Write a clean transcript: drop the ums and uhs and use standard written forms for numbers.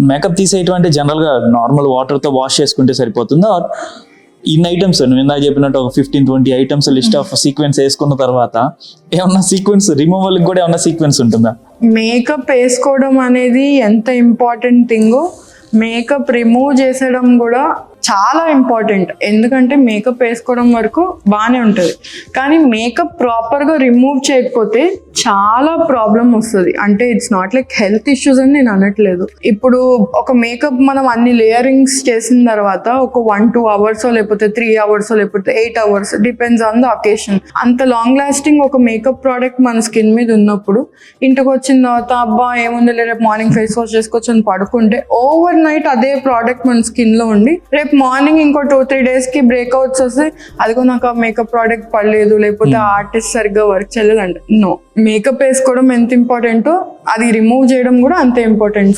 Makeup తీసేయటం అంటే general గా normal water తో వాష్ చేసుకుంటే సరిపోతుందా, ఆర్ ఇన్ని ఐటమ్స్ నువ్వు ఇందాక చెప్పినట్టు ఒక 15-20 ఐటమ్స్ లిస్ట్ ఆఫ్ సీక్వెన్స్ వేసుకున్న తర్వాత ఏమన్నా సీక్వెన్స్ రిమూవల్ కూడా ఏమన్నా సీక్వెన్స్ ఉంటుందా? మేకప్ వేసుకోవడం అనేది ఎంత ఇంపార్టెంట్ థింగో మేకప్ రిమూవ్ చేసడం కూడా చాలా ఇంపార్టెంట్. ఎందుకంటే మేకప్ వేసుకోవడం వరకు బాగానే ఉంటుంది, కానీ మేకప్ ప్రాపర్గా రిమూవ్ చేయకపోతే చాలా ప్రాబ్లం వస్తుంది. అంటే it's not like health issues అని నేను అనట్లేదు. ఇప్పుడు ఒక మేకప్ మనం అన్ని లేయరింగ్స్ చేసిన తర్వాత ఒక 1-2 అవర్స్ లేకపోతే 3 అవర్స్ లేకపోతే 8 hours depends on the occasion, అంత లాంగ్ లాస్టింగ్ ఒక మేకప్ ప్రోడక్ట్ మన స్కిన్ మీద ఉన్నప్పుడు ఇంటికి వచ్చిన తర్వాత అబ్బా ఏముంది రేపు మార్నింగ్ ఫేస్ వాష్ చేసుకోవచ్చు అని పడుకుంటే ఓవర్ నైట్ అదే ప్రోడక్ట్ మన స్కిన్ లో ఉండి రేపు మార్నింగ్ ఇంకో 2-3 days కి బ్రేక్అవుట్స్ వస్తే అదిగో నాకు ఆ మేకప్ ప్రోడక్ట్ పడలేదు లేకపోతే ఆర్టిస్ట్ సరిగ్గా వర్క్ చేయలేదు అంటే నో. మేకప్ వేసుకోవడం ఎంత ఇంపార్టెంటో అది రిమూవ్ చేయడం కూడా అంతే ఇంపార్టెంట్.